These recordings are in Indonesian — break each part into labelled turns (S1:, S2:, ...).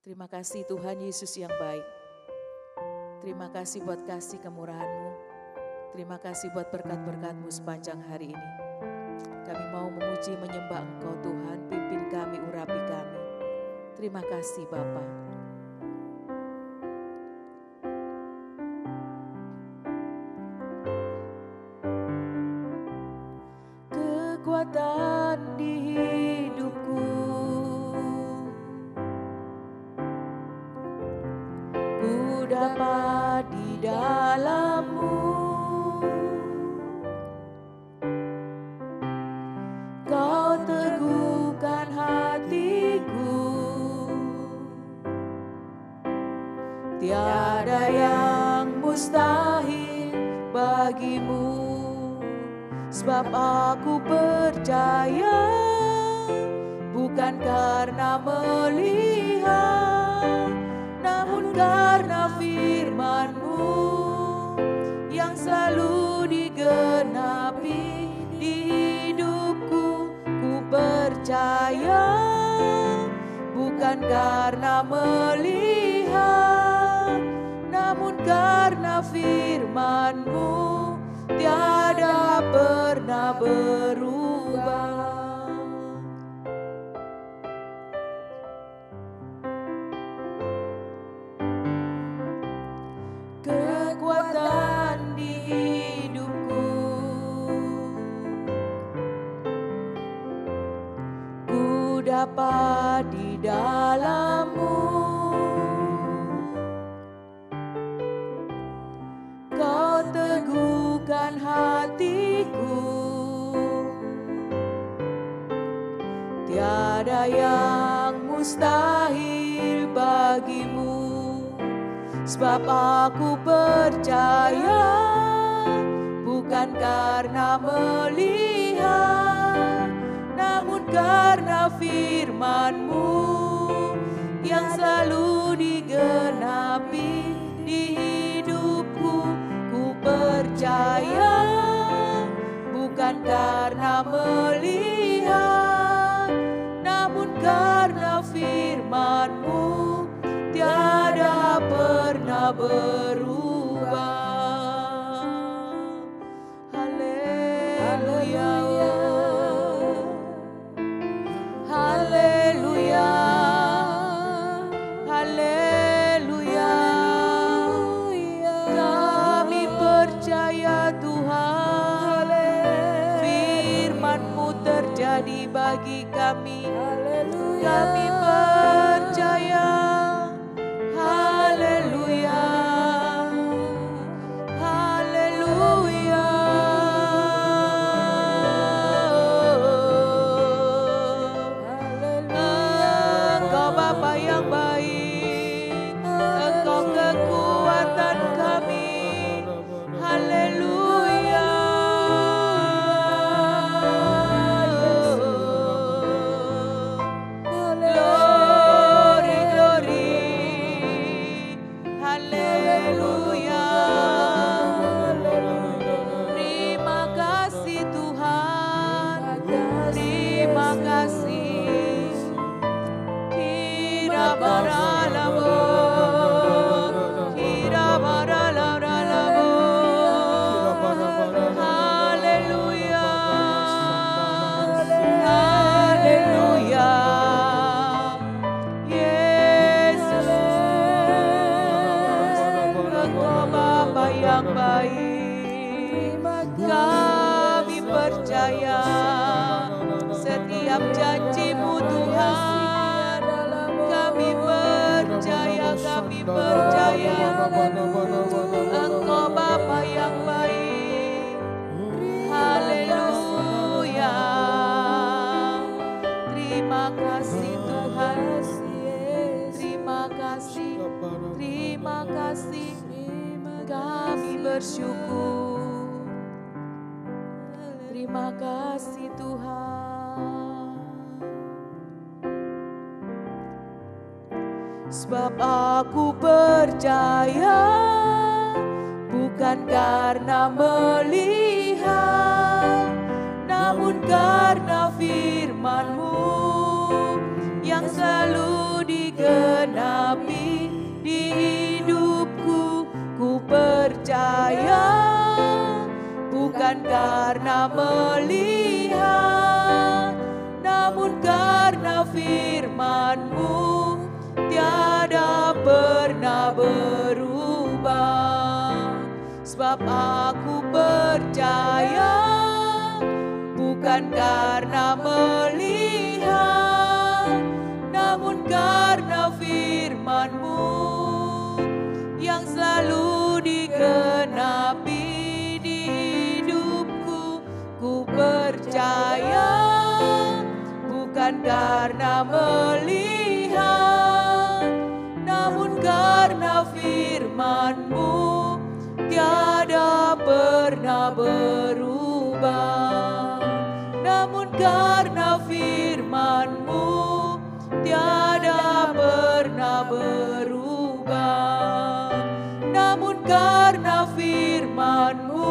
S1: Terima kasih Tuhan Yesus yang baik. Terima kasih buat kasih kemurahan-Mu. Terima kasih buat berkat-berkat-Mu sepanjang hari ini. Kami mau memuji menyembah Engkau Tuhan, pimpin kami, urapi kami. Terima kasih Bapa. Kekuatan di hidupku, ku dapat di dalam-Mu. Kau teguhkan hatiku, tiada yang mustahil bagimu. Sebab aku percaya, bukan karena melihat, namun karena firman-Mu yang selalu digenapi di hidupku. Ku percaya, bukan karena melihat, namun karena firman-Mu tiada pernah berubah. Kekuatan di hidupku, ku dapat di dalam-Mu. Kau teguhkan hatiku, tiada yang mustahil bagimu. Sebab aku percaya, bukan karena melihat, namun karena firman-Mu yang selalu digenapi di hidupku. Ku percaya, bukan karena melihat, namun karena firman-Mu tiada pernah berubah. Haleluya, haleluya, haleluya. Kami percaya Tuhan, firman-Mu terjadi bagi kami. Kami percaya. Haleluya, haleluya. Engkau Bapa yang baik, Engkau kekuatan kami. Haleluya. Glory, glory. Haleluya. Terima kasih Tuhan, terima kasih. Kira baralabo, kira baralabo. Haleluya, haleluya. Yang baik, kami percaya setiap janji-Mu Tuhan. Kami percaya, kami percaya Engkau Bapa yang baik. Haleluya. Terima kasih Tuhan, terima kasih, terima kasih. Kami bersyukur. Terima kasih Tuhan. Sebab aku percaya, bukan karena melihat, namun karena firman-Mu yang selalu digenapi percaya, bukan karena melihat, namun karena firman-Mu tiada pernah berubah. Sebab aku percaya, bukan karena melihat, namun karena firman-Mu yang selalu digenapi di hidupku. Ku percaya, bukan karena melihat, namun karena firman-Mu tiada pernah berubah. Namun karena firman-Mu tiada pernah berubah. Namun karena firman-Mu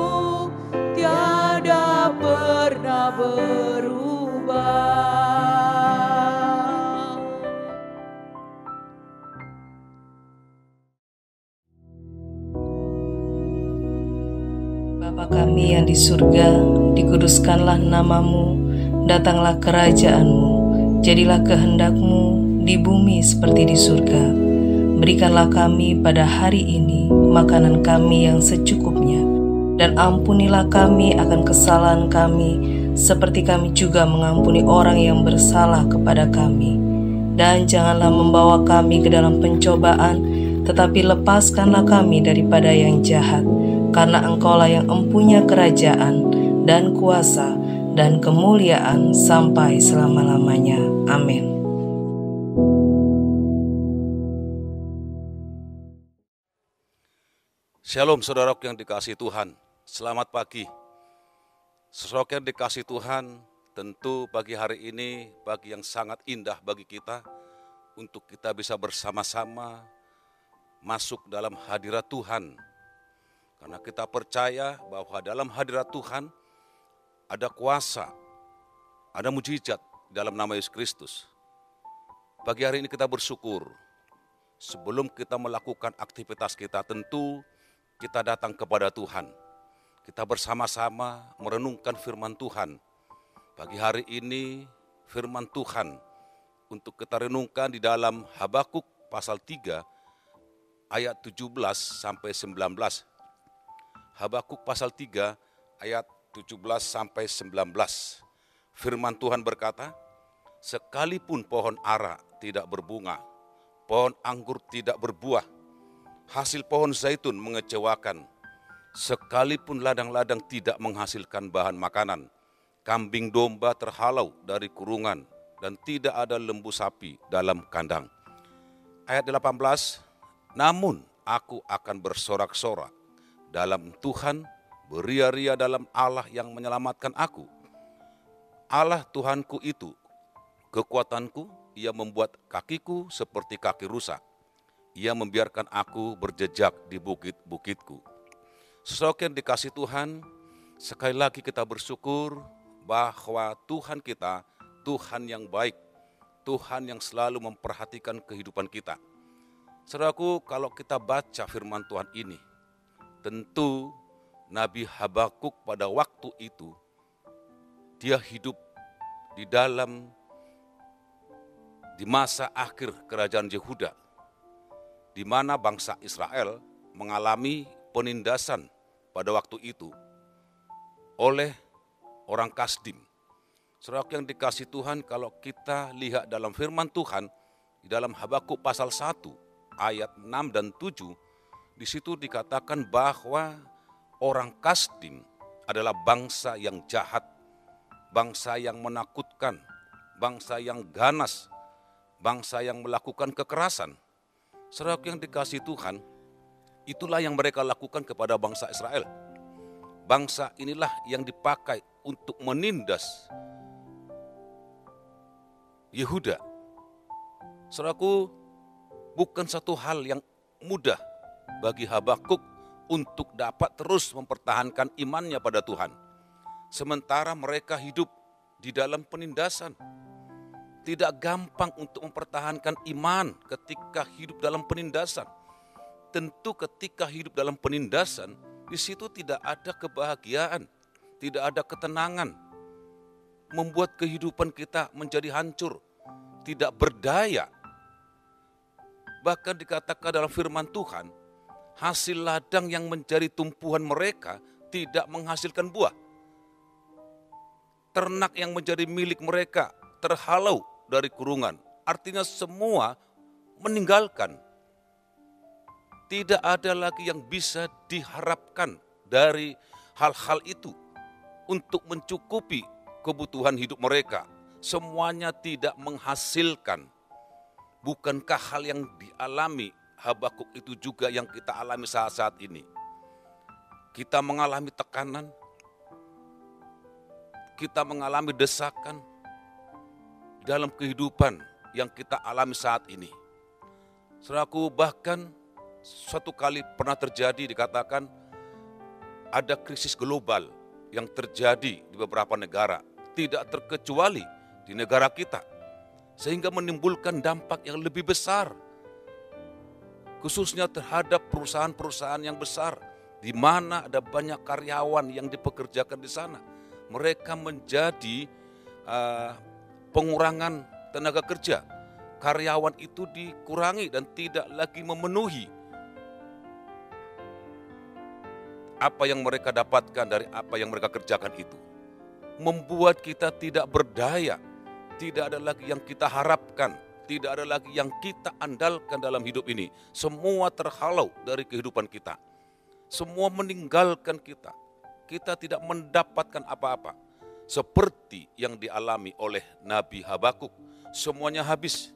S1: tiada pernah berubah.
S2: Bapa kami yang di surga, dikuduskanlah nama-Mu, datanglah kerajaan-Mu, jadilah kehendak-Mu di bumi seperti di surga. Berikanlah kami pada hari ini makanan kami yang secukupnya, dan ampunilah kami akan kesalahan kami, seperti kami juga mengampuni orang yang bersalah kepada kami. Dan janganlah membawa kami ke dalam pencobaan, tetapi lepaskanlah kami daripada yang jahat. Karena Engkaulah yang empunya kerajaan dan kuasa dan kemuliaan sampai selama-lamanya. Amin.
S3: Shalom saudaraku yang dikasihi Tuhan, selamat pagi. Saudaraku yang dikasihi Tuhan, tentu pagi hari ini pagi yang sangat indah bagi kita untuk kita bisa bersama-sama masuk dalam hadirat Tuhan. Karena kita percaya bahwa dalam hadirat Tuhan ada kuasa, ada mujizat dalam nama Yesus Kristus. Pagi hari ini kita bersyukur. Sebelum kita melakukan aktivitas kita, tentu kita datang kepada Tuhan. Kita bersama-sama merenungkan firman Tuhan. Pagi hari ini firman Tuhan untuk kita renungkan di dalam Habakuk pasal 3 ayat 17 sampai 19. Habakuk pasal 3 ayat 17 sampai 19. Firman Tuhan berkata, sekalipun pohon ara tidak berbunga, pohon anggur tidak berbuah, hasil pohon zaitun mengecewakan, sekalipun ladang-ladang tidak menghasilkan bahan makanan, kambing domba terhalau dari kurungan, dan tidak ada lembu sapi dalam kandang. Ayat 18, namun aku akan bersorak-sorak dalam Tuhan, beria-ria dalam Allah yang menyelamatkan aku. Allah Tuhanku itu kekuatanku, Ia membuat kakiku seperti kaki rusa. Ia membiarkan aku berjejak di bukit-bukitku. Saudara yang dikasihi Tuhan, sekali lagi kita bersyukur bahwa Tuhan kita, Tuhan yang baik, Tuhan yang selalu memperhatikan kehidupan kita. Saudaraku, kalau kita baca firman Tuhan ini, tentu Nabi Habakuk pada waktu itu, dia hidup di masa akhir kerajaan Yehuda, di mana bangsa Israel mengalami penindasan pada waktu itu oleh orang Kasdim. Saudara yang dikasihi Tuhan, kalau kita lihat dalam firman Tuhan, di dalam Habakuk pasal 1 ayat 6 dan 7, di situ dikatakan bahwa orang Kasdim adalah bangsa yang jahat, bangsa yang menakutkan, bangsa yang ganas, bangsa yang melakukan kekerasan. Saudara yang dikasihi Tuhan, itulah yang mereka lakukan kepada bangsa Israel. Bangsa inilah yang dipakai untuk menindas Yehuda. Saudaraku, bukan satu hal yang mudah bagi Habakuk untuk dapat terus mempertahankan imannya pada Tuhan. Sementara mereka hidup di dalam penindasan. Tidak gampang untuk mempertahankan iman ketika hidup dalam penindasan. Tentu ketika hidup dalam penindasan, Di situ tidak ada kebahagiaan, tidak ada ketenangan, membuat kehidupan kita menjadi hancur, tidak berdaya. Bahkan dikatakan dalam firman Tuhan, hasil ladang yang menjadi tumpuhan mereka tidak menghasilkan buah. Ternak yang menjadi milik mereka terhalau dari kurungan. Artinya semua meninggalkan. Tidak ada lagi yang bisa diharapkan dari hal-hal itu untuk mencukupi kebutuhan hidup mereka. Semuanya tidak menghasilkan. Bukankah hal yang dialami Habakuk itu juga yang kita alami saat-saat ini? Kita mengalami tekanan, kita mengalami desakan dalam kehidupan yang kita alami saat ini. Saudaraku, bahkan suatu kali pernah terjadi, dikatakan ada krisis global yang terjadi di beberapa negara, tidak terkecuali di negara kita, sehingga menimbulkan dampak yang lebih besar, khususnya terhadap perusahaan-perusahaan yang besar, di mana ada banyak karyawan yang dipekerjakan di sana. Mereka menjadi pengurangan tenaga kerja. Karyawan itu dikurangi dan tidak lagi memenuhi apa yang mereka dapatkan dari apa yang mereka kerjakan itu. Membuat kita tidak berdaya, tidak ada lagi yang kita harapkan, tidak ada lagi yang kita andalkan dalam hidup ini. Semua terhalau dari kehidupan kita. Semua meninggalkan kita. Kita tidak mendapatkan apa-apa. Seperti yang dialami oleh Nabi Habakuk. Semuanya habis.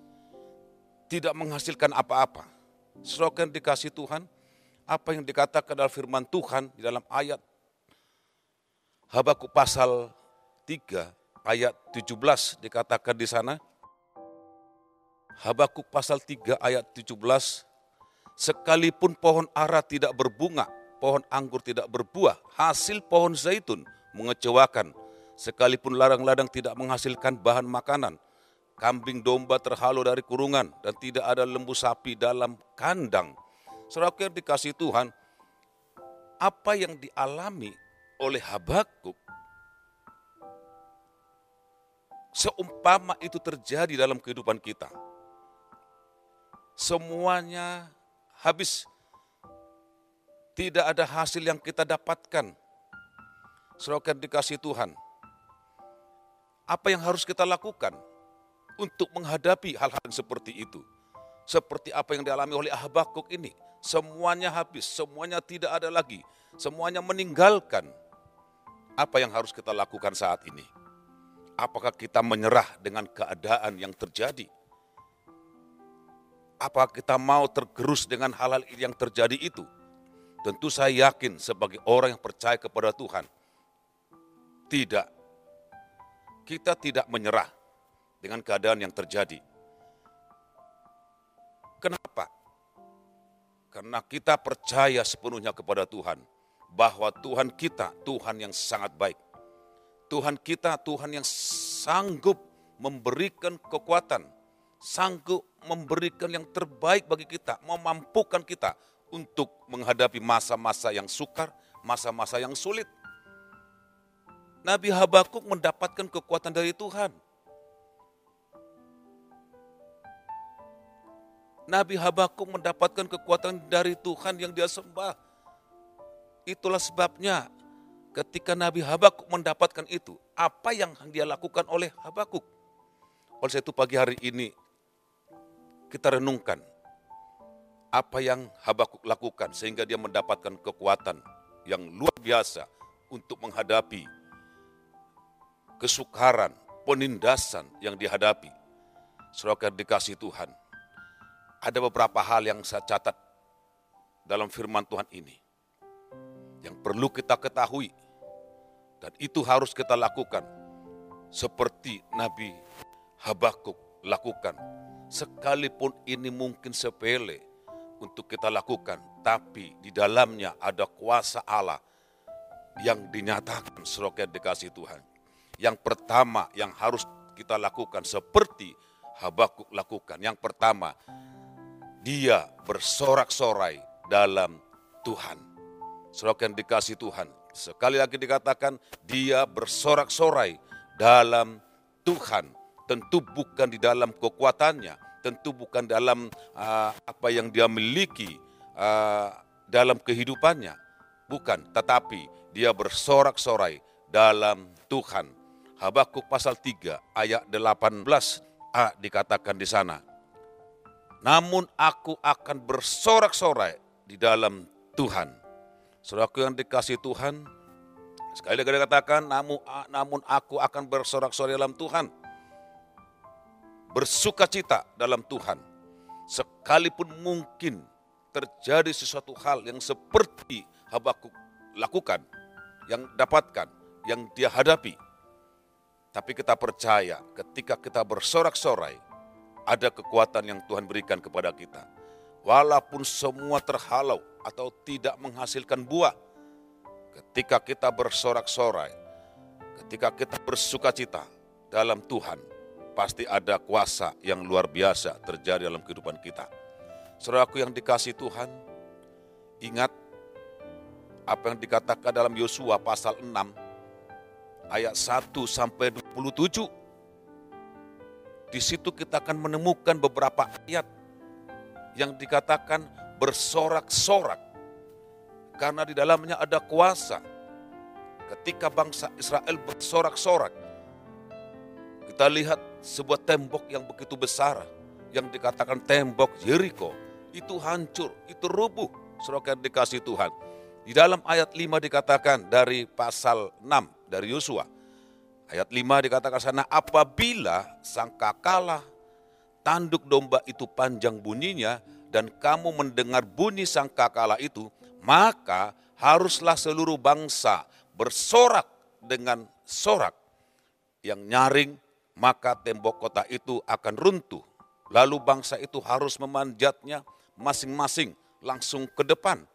S3: Tidak menghasilkan apa-apa. Saudara yang dikasih Tuhan, apa yang dikatakan dalam firman Tuhan di dalam ayat Habakuk pasal 3 ayat 17 dikatakan di sana. Habakuk pasal 3 ayat 17, sekalipun pohon ara tidak berbunga, pohon anggur tidak berbuah, hasil pohon zaitun mengecewakan, sekalipun ladang-ladang tidak menghasilkan bahan makanan, kambing domba terhalau dari kurungan, dan tidak ada lembu sapi dalam kandang. Saudara yang dikasih Tuhan, apa yang dialami oleh Habakuk, seumpama itu terjadi dalam kehidupan kita. Semuanya habis. Tidak ada hasil yang kita dapatkan. Saudara yang dikasih Tuhan, apa yang harus kita lakukan untuk menghadapi hal-hal yang seperti itu? Seperti apa yang dialami oleh Habakuk ini. Semuanya habis, semuanya tidak ada lagi. Semuanya meninggalkan. Apa yang harus kita lakukan saat ini? Apakah kita menyerah dengan keadaan yang terjadi? Apakah kita mau tergerus dengan hal-hal yang terjadi itu? Tentu saya yakin sebagai orang yang percaya kepada Tuhan, tidak. Kita tidak menyerah dengan keadaan yang terjadi. Kenapa? Karena kita percaya sepenuhnya kepada Tuhan, bahwa Tuhan kita Tuhan yang sangat baik. Tuhan kita Tuhan yang sanggup memberikan kekuatan, sanggup memberikan yang terbaik bagi kita, memampukan kita untuk menghadapi masa-masa yang sukar, masa-masa yang sulit. Nabi Habakuk mendapatkan kekuatan dari Tuhan. Nabi Habakuk mendapatkan kekuatan dari Tuhan yang dia sembah. Itulah sebabnya ketika Nabi Habakuk mendapatkan itu, apa yang dia lakukan oleh Habakuk? Oleh sebab itu pagi hari ini kita renungkan apa yang Habakuk lakukan sehingga dia mendapatkan kekuatan yang luar biasa untuk menghadapi kesukaran, penindasan yang dihadapi. Saudara dikasih Tuhan, ada beberapa hal yang saya catat dalam firman Tuhan ini yang perlu kita ketahui, dan itu harus kita lakukan seperti Nabi Habakuk lakukan. Sekalipun ini mungkin sepele untuk kita lakukan, tapi di dalamnya ada kuasa Allah yang dinyatakan. Saudara dikasih Tuhan, yang pertama yang harus kita lakukan seperti Habakuk lakukan, yang pertama, dia bersorak-sorai dalam Tuhan. Saudara yang dikasih Tuhan, sekali lagi dikatakan dia bersorak-sorai dalam Tuhan. Tentu bukan di dalam kekuatannya, tentu bukan dalam apa yang dia miliki dalam kehidupannya. Bukan, tetapi dia bersorak-sorai dalam Tuhan. Habakuk pasal 3 ayat 18a dikatakan di sana. Namun aku akan bersorak-sorai di dalam Tuhan. Saudaraku yang dikasih Tuhan, sekali lagi dikatakan, namun aku akan bersorak-sorai dalam Tuhan. Bersukacita dalam Tuhan. Sekalipun mungkin terjadi sesuatu hal yang seperti Habakuk lakukan, yang dapatkan, yang dia hadapi. Tapi kita percaya ketika kita bersorak-sorai, ada kekuatan yang Tuhan berikan kepada kita. Walaupun semua terhalau atau tidak menghasilkan buah, ketika kita bersorak-sorai, ketika kita bersukacita dalam Tuhan, pasti ada kuasa yang luar biasa terjadi dalam kehidupan kita. Saudaraku yang dikasih Tuhan, ingat apa yang dikatakan dalam Yosua pasal 6 ayat 1 sampai 27. Di situ kita akan menemukan beberapa ayat yang dikatakan bersorak-sorak. Karena di dalamnya ada kuasa. Ketika bangsa Israel bersorak-sorak, kita lihat sebuah tembok yang begitu besar, yang dikatakan tembok Yeriko, itu hancur, itu rubuh. Saudara yang dikasih Tuhan. Di dalam ayat 5 dikatakan dari pasal 6 dari Yosua. Ayat 5 dikatakan sana, apabila sangkakala tanduk domba itu panjang bunyinya dan kamu mendengar bunyi sangkakala itu, maka haruslah seluruh bangsa bersorak dengan sorak yang nyaring, maka tembok kota itu akan runtuh. Lalu bangsa itu harus memanjatnya masing-masing langsung ke depan.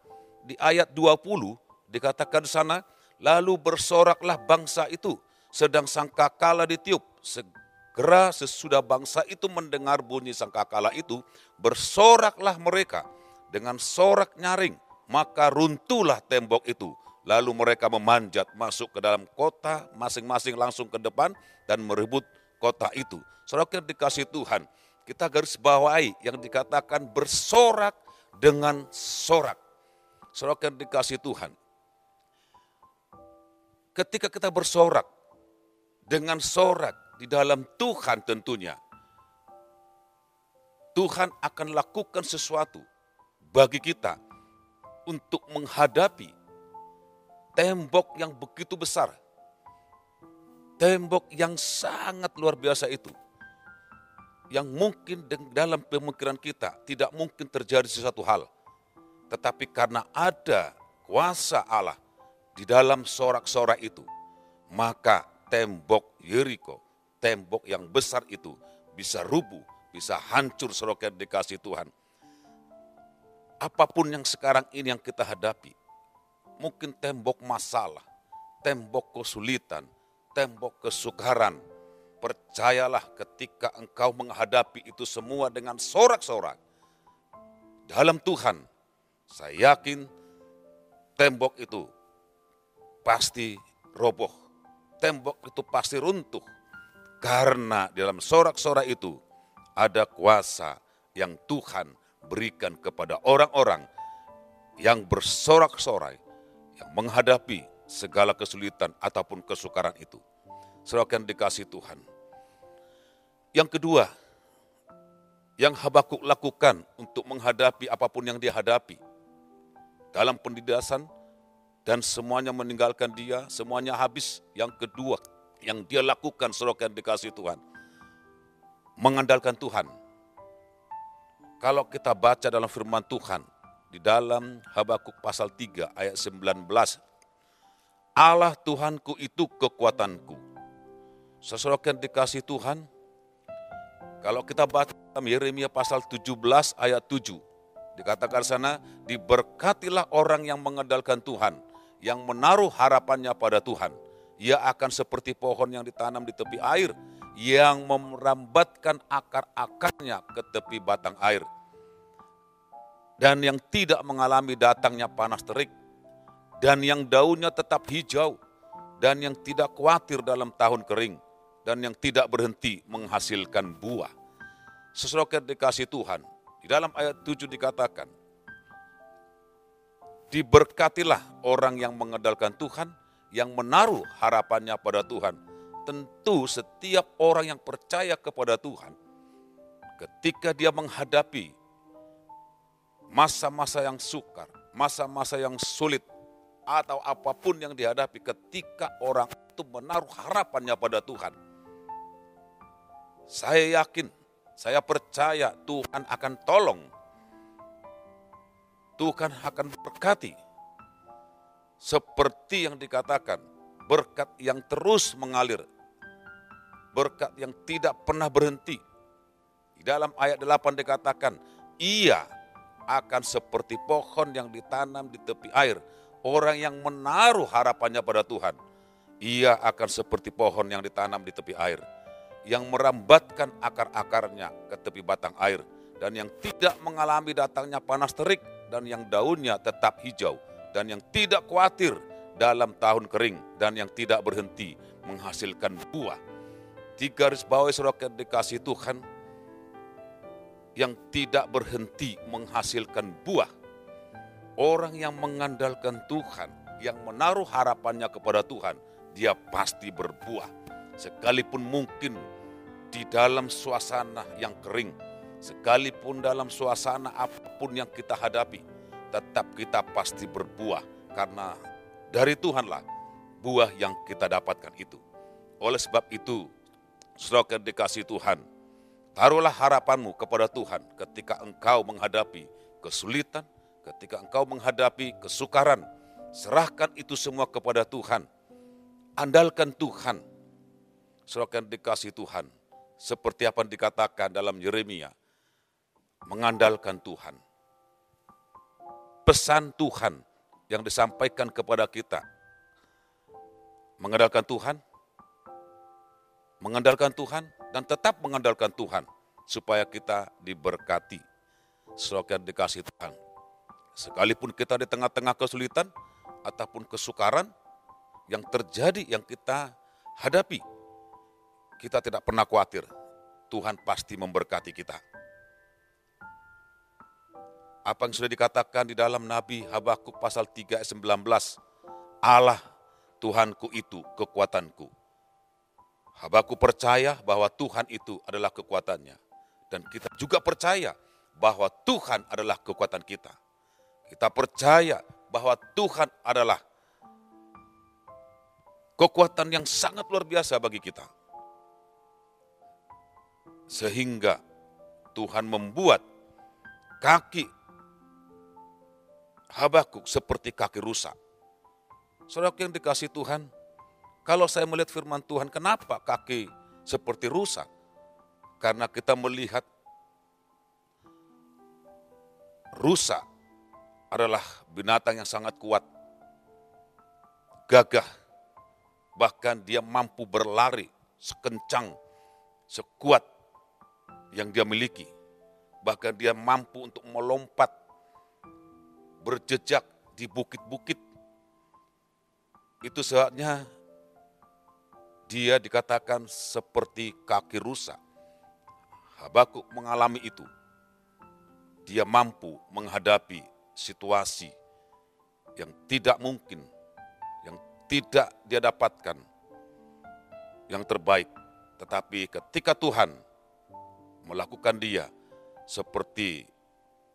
S3: Di ayat 20 dikatakan di sana, lalu bersoraklah bangsa itu, sedang sangkakala ditiup. Segera sesudah bangsa itu mendengar bunyi sangkakala itu, bersoraklah mereka dengan sorak nyaring, maka runtuhlah tembok itu. Lalu mereka memanjat masuk ke dalam kota, masing-masing langsung ke depan dan merebut kota itu. Saudara yang dikasih Tuhan, kita garis bawahi yang dikatakan bersorak dengan sorak. Saudara yang dikasih Tuhan, ketika kita bersorak dengan sorak di dalam Tuhan tentunya, Tuhan akan lakukan sesuatu bagi kita untuk menghadapi tembok yang begitu besar, tembok yang sangat luar biasa itu, yang mungkin dalam pemikiran kita tidak mungkin terjadi sesuatu hal. Tetapi karena ada kuasa Allah di dalam sorak-sorak itu, maka tembok Yeriko, tembok yang besar itu bisa rubuh, bisa hancur. Saudara yang dikasih Tuhan. Apapun yang sekarang ini yang kita hadapi, mungkin tembok masalah, tembok kesulitan, tembok kesukaran, percayalah ketika engkau menghadapi itu semua dengan sorak-sorak dalam Tuhan, saya yakin tembok itu pasti roboh, tembok itu pasti runtuh. Karena di dalam sorak-sorak itu ada kuasa yang Tuhan berikan kepada orang-orang yang bersorak-sorai, yang menghadapi segala kesulitan ataupun kesukaran itu. Saudara yang dikasih Tuhan. Yang kedua, yang Habakuk lakukan untuk menghadapi apapun yang dia hadapi dalam pendidikan dan semuanya meninggalkan dia, semuanya habis. Yang kedua yang dia lakukan, saudara yang dikasih Tuhan, mengandalkan Tuhan. Kalau kita baca dalam firman Tuhan di dalam Habakuk pasal 3 ayat 19, Allah Tuhanku itu kekuatanku. Saudara yang dikasih Tuhan, kalau kita baca dalam Yeremia pasal 17 ayat 7, dikatakan sana, diberkatilah orang yang mengandalkan Tuhan, yang menaruh harapannya pada Tuhan. Ia akan seperti pohon yang ditanam di tepi air, yang merambatkan akar-akarnya ke tepi batang air. Dan yang tidak mengalami datangnya panas terik, dan yang daunnya tetap hijau, dan yang tidak khawatir dalam tahun kering, dan yang tidak berhenti menghasilkan buah. Saudara dikasih Tuhan, di dalam ayat 7 dikatakan, diberkatilah orang yang mengandalkan Tuhan, yang menaruh harapannya pada Tuhan. Tentu setiap orang yang percaya kepada Tuhan, ketika dia menghadapi masa-masa yang sukar, masa-masa yang sulit, atau apapun yang dihadapi, ketika orang itu menaruh harapannya pada Tuhan, saya yakin, saya percaya Tuhan akan tolong. Tuhan akan berkati. Seperti yang dikatakan, berkat yang terus mengalir, berkat yang tidak pernah berhenti. Di dalam ayat 8 dikatakan, ia akan seperti pohon yang ditanam di tepi air. Orang yang menaruh harapannya pada Tuhan, ia akan seperti pohon yang ditanam di tepi air, yang merambatkan akar-akarnya ke tepi batang air, dan yang tidak mengalami datangnya panas terik, dan yang daunnya tetap hijau, dan yang tidak khawatir dalam tahun kering, dan yang tidak berhenti menghasilkan buah. Di garis bawah saudara dikasih Tuhan, yang tidak berhenti menghasilkan buah. Orang yang mengandalkan Tuhan, yang menaruh harapannya kepada Tuhan, dia pasti berbuah. Sekalipun mungkin di dalam suasana yang kering, sekalipun dalam suasana apapun yang kita hadapi, tetap kita pasti berbuah. Karena dari Tuhanlah buah yang kita dapatkan itu. Oleh sebab itu, saudara dikasih Tuhan, taruhlah harapanmu kepada Tuhan ketika engkau menghadapi kesulitan, ketika engkau menghadapi kesukaran. Serahkan itu semua kepada Tuhan. Andalkan Tuhan. Saudara dikasih Tuhan, seperti apa yang dikatakan dalam Yeremia, mengandalkan Tuhan. Pesan Tuhan yang disampaikan kepada kita, mengandalkan Tuhan, dan tetap mengandalkan Tuhan, supaya kita diberkati. Saudara dikasih Tuhan, sekalipun kita di tengah-tengah kesulitan ataupun kesukaran yang terjadi, yang kita hadapi, kita tidak pernah khawatir. Tuhan pasti memberkati kita. Apa yang sudah dikatakan di dalam Nabi Habakuk pasal 3 ayat 19, Allah Tuhanku itu kekuatanku. Habakuk percaya bahwa Tuhan itu adalah kekuatannya. Dan kita juga percaya bahwa Tuhan adalah kekuatan kita. Kita percaya bahwa Tuhan adalah kekuatan yang sangat luar biasa bagi kita. Sehingga Tuhan membuat kaki Habakuk seperti kaki rusa. Saudara yang dikasih Tuhan, kalau saya melihat firman Tuhan, kenapa kaki seperti rusa? Karena kita melihat rusa adalah binatang yang sangat kuat, gagah, bahkan dia mampu berlari sekencang, sekuat yang dia miliki. Bahkan dia mampu untuk melompat, berjejak di bukit-bukit. Itu sebabnya dia dikatakan seperti kaki rusa. Habakuk mengalami itu. Dia mampu menghadapi situasi yang tidak mungkin, yang tidak dia dapatkan yang terbaik. Tetapi ketika Tuhan melakukan dia seperti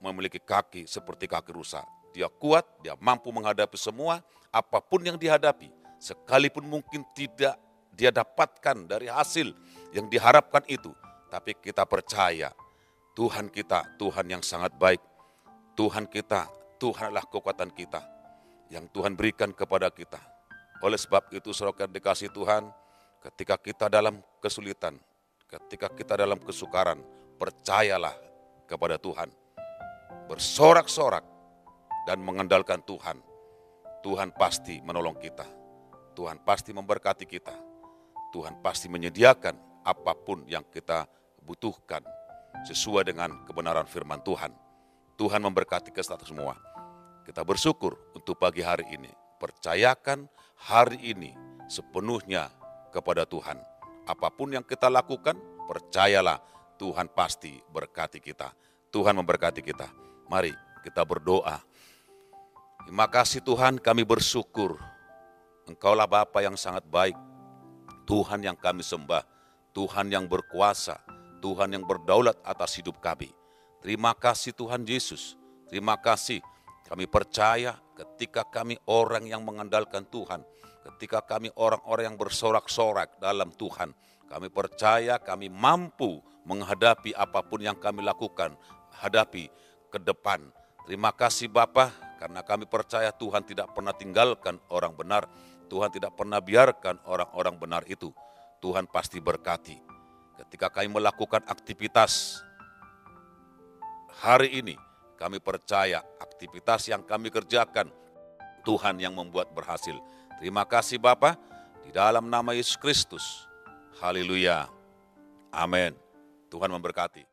S3: memiliki kaki seperti kaki rusa, dia kuat, dia mampu menghadapi semua, apapun yang dihadapi. Sekalipun mungkin tidak dia dapatkan dari hasil yang diharapkan itu, tapi kita percaya Tuhan kita, Tuhan yang sangat baik. Tuhan kita, Tuhan adalah kekuatan kita yang Tuhan berikan kepada kita. Oleh sebab itu, saudara dikasih Tuhan, ketika kita dalam kesulitan, ketika kita dalam kesukaran, percayalah kepada Tuhan. Bersorak-sorak dan mengandalkan Tuhan. Tuhan pasti menolong kita. Tuhan pasti memberkati kita. Tuhan pasti menyediakan apapun yang kita butuhkan sesuai dengan kebenaran firman Tuhan. Tuhan memberkati kita semua. Kita bersyukur untuk pagi hari ini. percayakan hari ini sepenuhnya kepada Tuhan. Apapun yang kita lakukan, percayalah Tuhan pasti berkati kita. Tuhan memberkati kita. Mari kita berdoa. Terima kasih Tuhan, kami bersyukur. Engkaulah Bapa yang sangat baik. Tuhan yang kami sembah. Tuhan yang berkuasa. Tuhan yang berdaulat atas hidup kami. Terima kasih Tuhan Yesus. Terima kasih. Kami percaya ketika kami orang yang mengandalkan Tuhan. Ketika kami orang-orang yang bersorak-sorak dalam Tuhan. Kami percaya kami mampu menghadapi apapun yang kami lakukan. Hadapi ke depan. Terima kasih Bapa, karena kami percaya Tuhan tidak pernah tinggalkan orang benar. Tuhan tidak pernah biarkan orang-orang benar itu. Tuhan pasti berkati. Ketika kami melakukan aktivitas hari ini, kami percaya aktivitas yang kami kerjakan, Tuhan yang membuat berhasil. Terima kasih Bapa, di dalam nama Yesus Kristus. Haleluya. Amin. Tuhan memberkati.